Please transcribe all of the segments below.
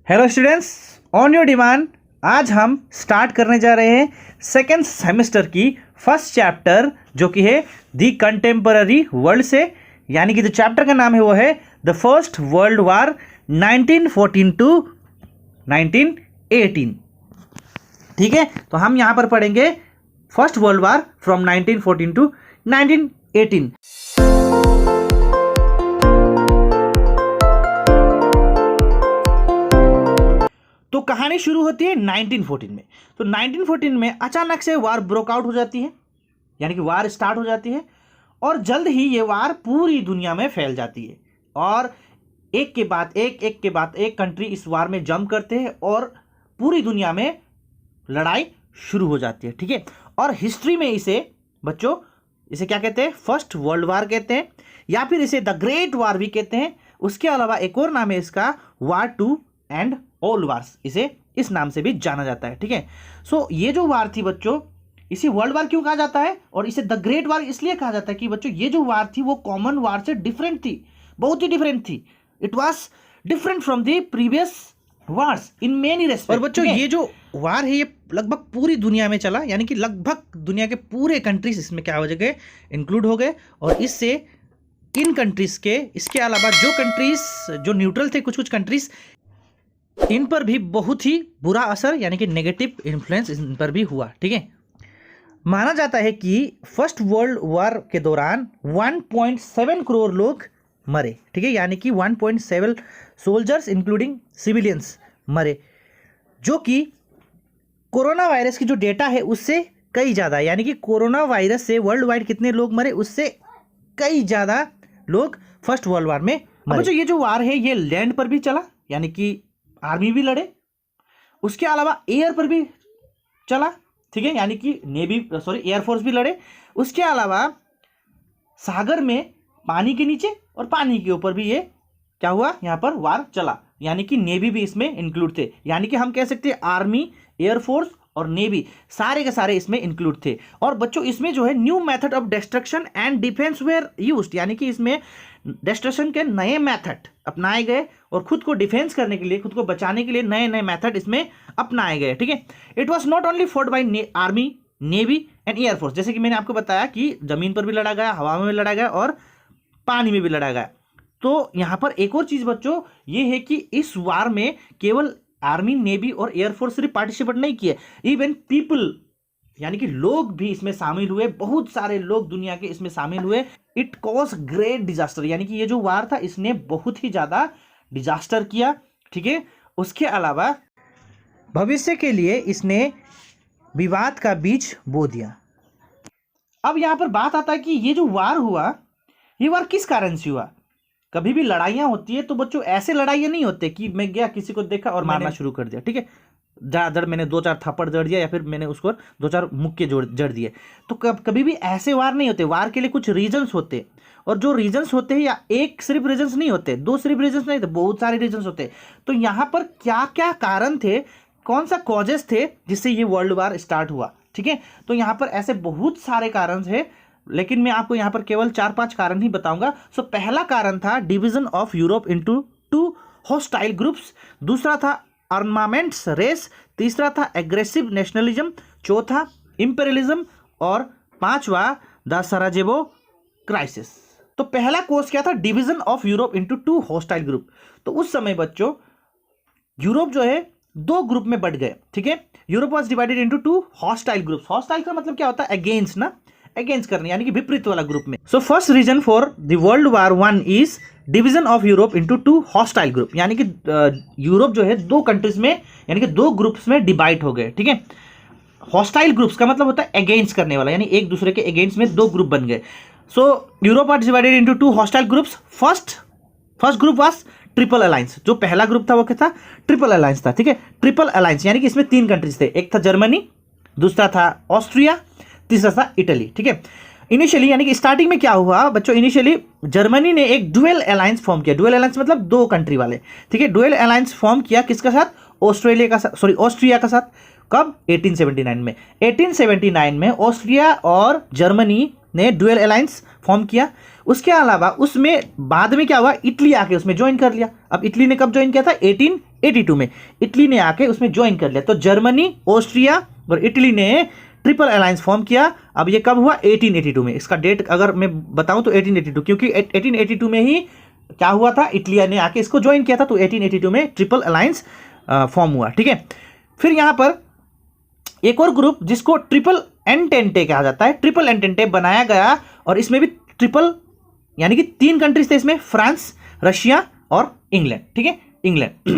Hello students, on your demand आज हम start करने जा रहे हैं सेकेंड सेमेस्टर की फर्स्ट चैप्टर जो कि है दी कंटेम्पररी वर्ल्ड से, यानी कि जो चैप्टर का नाम है वो है the first world war 1914 to 1918। ठीक है, तो हम यहाँ पर पढ़ेंगे first world war from 1914 to 1918। तो कहानी शुरू होती है 1914 में। तो 1914 में अचानक से वार ब्रोकआउट हो जाती है, यानी कि वार स्टार्ट हो जाती है और जल्द ही ये वार पूरी दुनिया में फैल जाती है और एक के बाद एक कंट्री इस वार में जंप करते हैं और पूरी दुनिया में लड़ाई शुरू हो जाती है। ठीक है, और हिस्ट्री में इसे बच्चों इसे क्या कहते हैं? फर्स्ट वर्ल्ड वार कहते हैं या फिर इसे द ग्रेट वार भी कहते हैं। उसके अलावा एक और नाम है इसका, वार टू एंड ऑल वार्स, इसे इस नाम से भी जाना जाता है। ठीक है, सो ये जो वार थी बच्चों, इसे वर्ल्ड वार क्यों कहा जाता है और इसे द ग्रेट वार इसलिए कहा जाता है कि बच्चों ये जो वार थी वो कॉमन वार से डिफरेंट थी, बहुत ही डिफरेंट थी। It was different from the previous wars in many respect. और बच्चों ये जो वार है ये लगभग पूरी दुनिया में चला, यानी कि लगभग दुनिया के पूरे कंट्रीज इसमें क्या हो गए, इंक्लूड हो गए। और इससे इन कंट्रीज के इसके अलावा जो कंट्रीज जो न्यूट्रल थे, कुछ कुछ कंट्रीज, इन पर भी बहुत ही बुरा असर यानी कि नेगेटिव इन्फ्लुएंस इन पर भी हुआ। ठीक है, माना जाता है कि फर्स्ट वर्ल्ड वॉर के दौरान 1.7 करोड़ लोग मरे। ठीक है, यानी कि 1.7 सोल्जर्स इंक्लूडिंग सिविलियंस मरे, जो कि कोरोना वायरस की जो डेटा है उससे कई ज़्यादा, यानी कि कोरोना वायरस से वर्ल्ड वाइड कितने लोग मरे उससे कई ज़्यादा लोग फर्स्ट वर्ल्ड वार में मरे। जो ये जो वार है ये लैंड पर भी चला, यानी कि आर्मी भी लड़े, उसके अलावा एयर पर भी चला। ठीक है, यानी कि एयरफोर्स भी लड़े। उसके अलावा सागर में पानी के नीचे और पानी के ऊपर भी ये क्या हुआ, यहाँ पर वार चला, यानी कि नेवी भी इसमें इंक्लूड थे। यानी कि हम कह सकते हैं आर्मी, एयरफोर्स और नेवी सारे के सारे इसमें इंक्लूड थे। और बच्चों इसमें जो है new method of destruction and defence were used, यानी कि इसमें डिस्ट्रक्शन के नए मेथड अपनाए गए और खुद को डिफेंस करने के लिए, खुद को बचाने के लिए नए नए मेथड इसमें अपनाए गए। ठीक है, it was not only fought by army, navy and air force, जैसे कि मैंने आपको बताया कि जमीन पर भी लड़ा गया, हवा में भी लड़ा गया और पानी में भी लड़ा गया। तो यहाँ पर एक और चीज बच्चों ये है कि इस वार में केवल आर्मी, नेवी और एयरफोर्स सिर्फ पार्टिसिपेट नहीं किए, इवन पीपल यानी कि लोग भी इसमें शामिल हुए, बहुत सारे लोग दुनिया के इसमें शामिल हुए। इट कॉज ग्रेट डिजास्टर, यानी कि ये जो वार था इसने बहुत ही ज्यादा डिजास्टर किया। ठीक है, उसके अलावा भविष्य के लिए इसने विवाद का बीज बो दिया। अब यहां पर बात आता है कि ये जो वार हुआ, ये वार किस कारण से हुआ? कभी भी लड़ाइयां होती है तो बच्चों ऐसे लड़ाइयां नहीं होते कि मैं गया किसी को देखा और मारना शुरू कर दिया। ठीक है, जड़ मैंने 2-4 थप्पड़ जड़ दिया या फिर मैंने उसको 2-4 मुक्के जड़ दिए, तो कभी भी ऐसे वार नहीं होते। वार के लिए कुछ रीजंस होते, और जो रीजंस होते हैं या एक सिर्फ रीजंस नहीं होते, दो सिर्फ रीजंस नहीं होते, बहुत सारे रीजंस होते। तो यहाँ पर क्या क्या कारण थे, कौन सा कॉजेस थे जिससे ये वर्ल्ड वार स्टार्ट हुआ? ठीक है, तो यहाँ पर ऐसे बहुत सारे कारण थे, लेकिन मैं आपको यहाँ पर केवल 4-5 कारण ही बताऊंगा। सो पहला कारण था division of Europe into 2 hostile groups, दूसरा था आर्मामेंट्स रेस, तीसरा था एग्रेसिव नेशनलिज्म, चौथा इंपेरियलिज्म और पांचवा द सराजेवो क्राइसिस। तो पहला कोर्स क्या था? Division of Europe into 2 hostile group. तो उस समय बच्चों यूरोप जो है 2 ग्रुप में बढ़ गए। ठीक है, Europe was divided into 2 hostile groups. Hostile का मतलब क्या होता है? अगेंस्ट ना, अगेंस्ट करने, यानी कि विपरीत वाला ग्रुप में। So first reason for the world war 1 is division of Europe into 2 hostile group, यानी कि यूरोप जो है 2 कंट्रीज में यानी कि 2 ग्रुप्स में डिवाइड हो गए। ठीक है, हॉस्टाइल ग्रुप्स का मतलब होता है अगेंस्ट करने वाला, यानी एक दूसरे के अगेंस्ट में 2 ग्रुप बन गए। So Europe was divided into 2 hostile groups. First group was triple alliance. जो पहला ग्रुप था वो क्या था? ट्रिपल अलायंस था। ठीक है, ट्रिपल अलायंस यानी कि इसमें 3 कंट्रीज थे, एक था जर्मनी, दूसरा था ऑस्ट्रिया, तीसरा था इटली। ठीक है, इनिशियली यानी कि स्टार्टिंग में क्या हुआ बच्चों, इनिशियली जर्मनी ने एक डुअल अलायंस फॉर्म किया। डुअल अलायंस मतलब 2 कंट्री वाले। ठीक है, डुअल अलायंस फॉर्म किया किसके साथ? ऑस्ट्रिया का साथ। कब? 1879 में। 1879 में ऑस्ट्रिया और जर्मनी ने ड्यूअल अलायंस फॉर्म किया। उसके अलावा उसमें बाद में क्या हुआ, इटली आके उसमें ज्वाइन कर लिया। अब इटली ने कब ज्वाइन किया था, 1882 में इटली ने आके उसमें ज्वाइन कर लिया। तो जर्मनी, ऑस्ट्रिया और इटली ने ट्रिपल अलायंस फॉर्म किया। अब ये कब हुआ, 1882 में। इसका डेट अगर मैं बताऊं तो 1882, क्योंकि 1882 में ही क्या हुआ था, इटली ने आके इसको ज्वाइन किया था। तो 1882 में ट्रिपल अलायंस फॉर्म हुआ, ठीक है। फिर यहां पर एक और ग्रुप जिसको ट्रिपल एंटेंटे कहा जाता है, ट्रिपल एंटेंटे बनाया गया और इसमें भी ट्रिपल यानी कि 3 कंट्रीज थे इसमें, फ्रांस, रशिया और इंग्लैंड, ठीक है। इंग्लैंड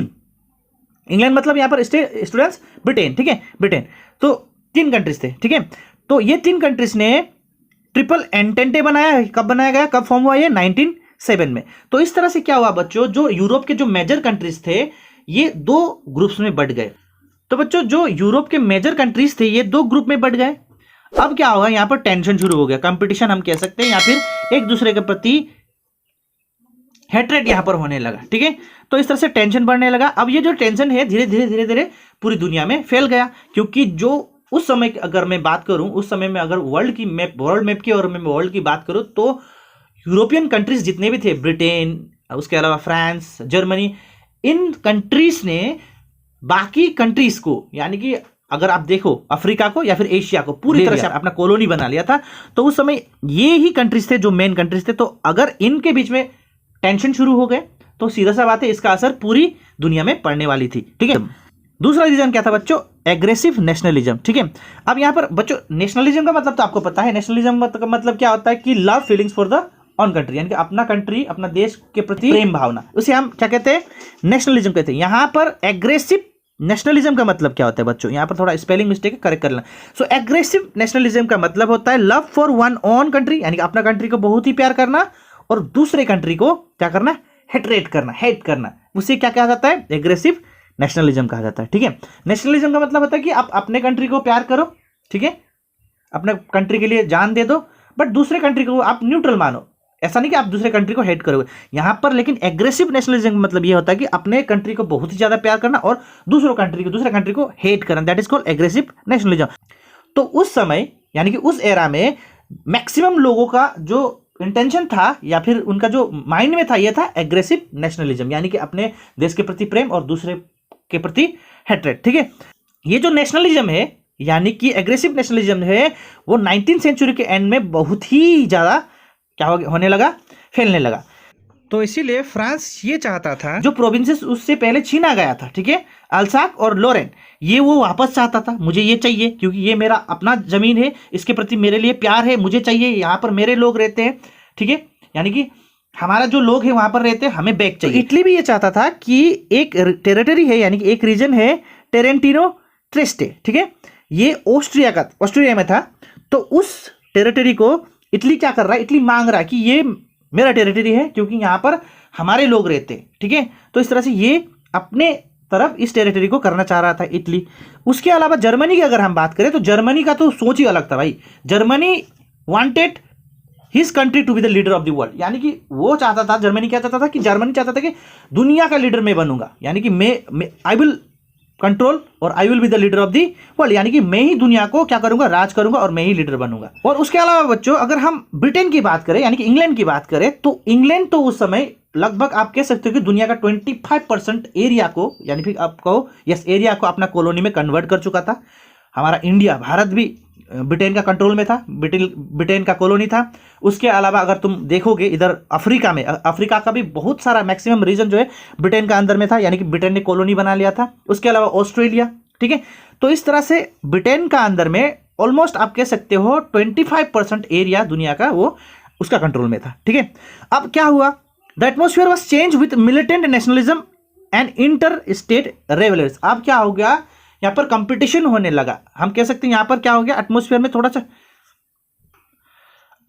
इंग्लैंड मतलब यहां पर स्टूडेंट्स ब्रिटेन, ठीक है, ब्रिटेन। तो 3 कंट्रीज थे, ठीक है। तो ये 3 कंट्रीज ने ट्रिपल एंटेंटे बनाया। कब बनाया गया, कब फॉर्म हुआ, ये 1907 में। तो इस तरह से क्या हुआ बच्चों, जो यूरोप के जो मेजर कंट्रीज थे ये 2 ग्रुप्स में बढ़ गए। तो बच्चों जो यूरोप के मेजर कंट्रीज थे ये 2 ग्रुप में बढ़ गए। अब क्या होगा, यहां पर टेंशन शुरू हो गया, कंपटीशन हम कह सकते हैं, या फिर एक दूसरे के प्रति हेट्रेट यहां पर होने लगा, ठीक है। तो इस तरह से टेंशन बढ़ने लगा। अब ये जो टेंशन है धीरे धीरे पूरी दुनिया में फैल गया, क्योंकि जो उस समय की अगर मैं बात करूं, उस समय में अगर वर्ल्ड मैप की और मैं वर्ल्ड की बात करूं तो यूरोपियन कंट्रीज जितने भी थे, ब्रिटेन, उसके अलावा फ्रांस, जर्मनी, इन कंट्रीज ने बाकी कंट्रीज को, यानी कि अगर आप देखो अफ्रीका को या फिर एशिया को पूरी तरह से अपना कॉलोनी बना लिया था। तो उस समय ये ही कंट्रीज थे जो मेन कंट्रीज थे। तो अगर इनके बीच में टेंशन शुरू हो गए तो सीधा सा बात है, इसका असर पूरी दुनिया में पड़ने वाली थी, ठीक है। दूसरा रीजन क्या था बच्चों, एग्रेसिव नेशनलिज्म, ठीक है। अब यहां पर बच्चों नेशनलिज्म का मतलब तो आपको पता है, नेशनलिज्म का मतलब क्या होता है कि love feelings for the on country, यानी कि अपना कंट्री, अपना देश के प्रति प्रेम भावना, उसे हम क्या कहते हैं, नेशनलिज्म कहते हैं। यहां पर एग्रेसिव नेशनलिज्म का मतलब क्या होता है बच्चों, यहां पर थोड़ा स्पेलिंग मिस्टेक है, करेक्ट कर लेना। सो एग्रेसिव नेशनलिज्म का मतलब होता है love for one on country, यानी कि अपना कंट्री को बहुत ही प्यार करना और दूसरे कंट्री को क्या करना, हेट करना, उसे क्या कहा जाता है, एग्रेसिव नेशनलिज्म कहा जाता है, ठीक है। नेशनलिज्म का मतलब होता है कि आप अपने कंट्री को प्यार करो, ठीक है, अपने कंट्री के लिए जान दे दो, बट दूसरे कंट्री को आप न्यूट्रल मानो। ऐसा नहीं कि आप दूसरे कंट्री को हेट करोगे यहां पर, लेकिन एग्रेसिव नेशनलिज्म का मतलब यह होता है कि अपने कंट्री को बहुत ही ज्यादा प्यार करना और दूसरे कंट्री को हेट करना, that is called aggressive nationalism. तो उस समय यानी कि उस एरा में मैक्सिमम लोगों का जो इंटेंशन था या फिर उनका जो माइंड में था, यह था एग्रेसिव नेशनलिज्म, यानी कि अपने देश के प्रति प्रेम और दूसरे के प्रति हेट्रेड, ठीक है। ये जो नेशनलिज्म है यानी कि एग्रेसिव नेशनलिज्म है, वो 19th सेंचुरी के एंड में बहुत ही ज्यादा क्या होने लगा, फैलने लगा। तो इसीलिए फ्रांस ये चाहता था जो प्रोविंसेस उससे पहले छीना गया था, ठीक है, अल्साक और लोरेन, ये वो वापस चाहता था। मुझे ये चाहिए क्योंकि ये मेरा अपना जमीन है, इसके प्रति मेरे लिए प्यार है, मुझे चाहिए, यहाँ पर मेरे लोग रहते हैं, ठीक है, यानी कि हमारा जो लोग हैं वहां पर रहते हैं, हमें बैक चाहिए। तो इटली भी ये चाहता था कि एक टेरिटरी है, यानी कि एक रीजन है टेरेंटिनो ट्रेस्टे, ठीक है, ये ऑस्ट्रिया में था। तो उस टेरिटरी को इटली क्या कर रहा है, इटली मांग रहा है कि ये मेरा टेरिटरी है क्योंकि यहाँ पर हमारे लोग रहते हैं, ठीक है। तो इस तरह से ये अपने तरफ इस टेरिटरी को करना चाह रहा था इटली। उसके अलावा जर्मनी की अगर हम बात करें तो जर्मनी का तो सोच ही अलग था भाई। Germany wanted his country to be the leader of the world, यानी कि वो चाहता था, जर्मनी क्या चाहता था कि जर्मनी चाहता था कि दुनिया का लीडर मैं बनूंगा, यानी कि मैं आई विल कंट्रोल और I will be the leader of the world, यानी कि मैं ही दुनिया को क्या करूंगा, राज करूंगा और मैं ही लीडर बनूंगा। और उसके अलावा बच्चों अगर हम ब्रिटेन की बात करें यानी कि इंग्लैंड की बात करें तो इंग्लैंड तो उस समय लगभग आप कह सकते हो कि दुनिया का 25% एरिया को, यानी फिर आपको एरिया को अपना कॉलोनी में कन्वर्ट कर चुका था। हमारा इंडिया, भारत भी ब्रिटेन का कंट्रोल में था, ब्रिटेन का कॉलोनी था। उसके अलावा अगर तुम देखोगे इधर अफ्रीका में, अफ्रीका का भी बहुत सारा मैक्सिमम रीजन जो है ब्रिटेन का अंदर में था, यानी कि ब्रिटेन ने कॉलोनी बना लिया था। उसके अलावा ऑस्ट्रेलिया, ठीक है। तो इस तरह से ब्रिटेन का अंदर में ऑलमोस्ट आप कह सकते हो 25% एरिया दुनिया का वो उसका कंट्रोल में था, ठीक है। अब क्या हुआ, the atmosphere was change with militant nationalism and inter state rivalries. अब क्या हो गया, यहां पर कंपटीशन होने लगा, हम कह सकते हैं यहां पर क्या हो गया, एटमोस्फेयर में थोड़ा सा।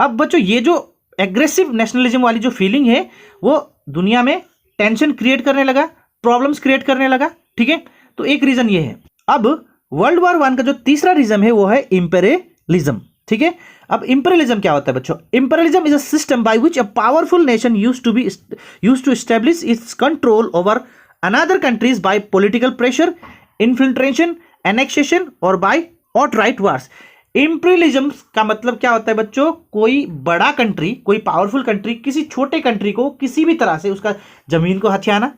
अब बच्चों ये जो एग्रेसिव नेशनलिज्म वाली जो फीलिंग है वो दुनिया में टेंशन क्रिएट करने लगा, प्रॉब्लम्स क्रिएट करने लगा, ठीक है। तो एक रीजन ये है। अब वर्ल्ड वॉर 1 का जो तीसरा रीजन है वो है इंपेरियलिज्म, ठीक है। अब इंपेरियलिज्म क्या होता है बच्चों, imperialism is a system by which a powerful nation used to establish its control over another countries by political pressure, infiltration, annexation और बाय आउटराइट वार्स। इंपीरियलिज्म का मतलब क्या होता है बच्चों, कोई बड़ा कंट्री, कोई पावरफुल कंट्री किसी छोटे कंट्री को किसी भी तरह से उसका जमीन को हथियाना,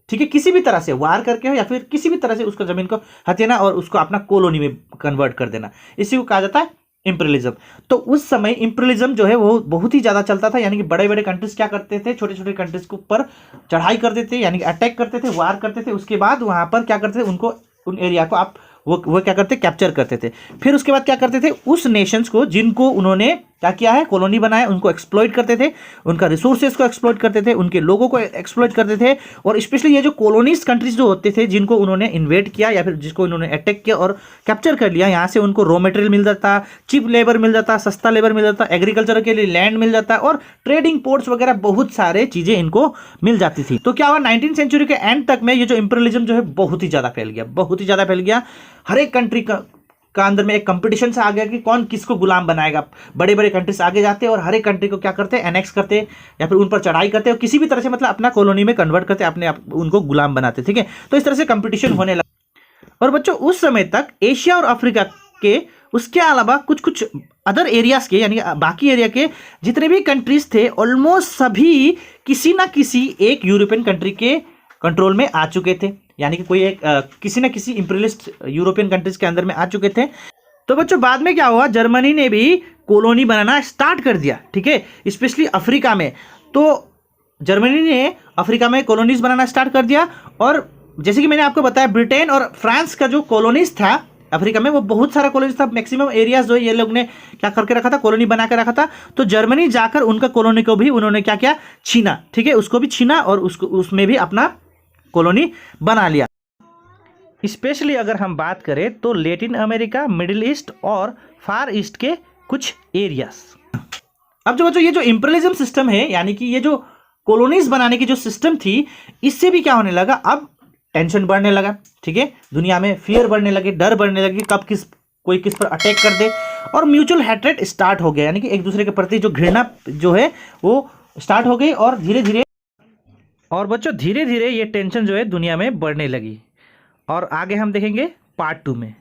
ठीक है, किसी भी तरह से वार करके हो या फिर किसी भी तरह से उसका जमीन को हथियाना और उसको अपना कॉलोनी में कन्वर्ट कर देना, इसी को कहा जाता है इंपीरियलिज्म। तो उस समय इंपीरियलिज्म जो है वो बहुत ही ज्यादा चलता था, यानी कि बड़े बड़े कंट्रीज क्या करते थे, छोटे छोटे कंट्रीज के ऊपर चढ़ाई करते थे, यानी कि अटैक करते थे, वार करते थे, उसके बाद वहां पर क्या करते थे, उनको उन एरिया को आप वो क्या करते, कैप्चर करते थे। फिर उसके बाद क्या करते थे, उस नेशंस को जिनको उन्होंने क्या किया है, कॉलोनी बनाया, उनको एक्सप्लॉइट करते थे, उनका रिसोर्सेज को एक्सप्लॉइट करते थे, उनके लोगों को एक्सप्लॉइट करते थे। और स्पेशली ये जो कॉलोनीज कंट्रीज जो होते थे जिनको उन्होंने इन्वेड किया या फिर जिसको उन्होंने अटैक किया और कैप्चर कर लिया, यहाँ से उनको रॉ मटेरियल मिल जाता, चीप लेबर मिल जाता, सस्ता लेबर मिल जाता, एग्रीकल्चर के लिए लैंड मिल जाता और ट्रेडिंग पोर्ट्स वगैरह बहुत सारे चीजें इनको मिल जाती थी। तो क्या हुआ, 19वीं सेंचुरी के एंड तक में ये जो इंपीरियलिज्म जो है बहुत ही ज्यादा फैल गया, बहुत ही ज्यादा फैल गया। हर एक कंट्री का अंदर में एक कंपटीशन से आ गया कि कौन किसको गुलाम बनाएगा। बड़े बड़े कंट्रीज आगे जाते और हर एक कंट्री को क्या करते, एनेक्स करते या फिर उन पर चढ़ाई करते और किसी भी तरह से मतलब अपना कॉलोनी में कन्वर्ट करते, अपने उनको गुलाम बनाते, ठीक है। तो इस तरह से कंपटीशन होने लगा। और बच्चों उस समय तक एशिया और अफ्रीका के, उसके अलावा कुछ कुछ अदर एरियाज के, यानी बाकी एरिया के जितने भी कंट्रीज थे ऑलमोस्ट सभी किसी ना किसी एक यूरोपियन कंट्री के कंट्रोल में आ चुके थे, यानी कि कोई एक किसी ना किसी इंपीरियलिस्ट यूरोपियन कंट्रीज के अंदर में आ चुके थे। तो बच्चों बाद में क्या हुआ, जर्मनी ने भी कॉलोनी बनाना स्टार्ट कर दिया, ठीक है, स्पेशली अफ्रीका में। तो जर्मनी ने अफ्रीका में कॉलोनीज बनाना स्टार्ट कर दिया। और जैसे कि मैंने आपको बताया, ब्रिटेन और फ्रांस का जो कॉलोनीज था अफ्रीका में, वो बहुत सारा कॉलोनीज था, मैक्सिमम एरियाज जो ये लोग ने क्या करके रखा था, कॉलोनी बना के रखा था। तो जर्मनी जाकर उनका कॉलोनी को भी उन्होंने क्या किया, छीना, ठीक है, उसको भी छीना और उसको उसमें भी अपना कॉलोनी बना लिया। स्पेशली अगर हम बात करें तो लैटिन अमेरिका, मिडिल ईस्ट और फार ईस्ट के कुछ एरियाज। अब जो बच्चों ये जो इंपीरियलिज्म सिस्टम है, यानी कि ये जो कॉलोनीज बनाने की जो सिस्टम थी, इससे भी क्या होने लगा, अब टेंशन बढ़ने लगा, ठीक है, दुनिया में फियर बढ़ने लगे, डर बढ़ने लगे, कब कोई किस पर अटैक कर दे, और म्यूचुअल हैट्रेड स्टार्ट हो गया, यानी कि एक दूसरे के प्रति जो घृणा जो है वो स्टार्ट हो गई। और धीरे धीरे ये टेंशन जो है दुनिया में बढ़ने लगी। और आगे हम देखेंगे पार्ट 2 में।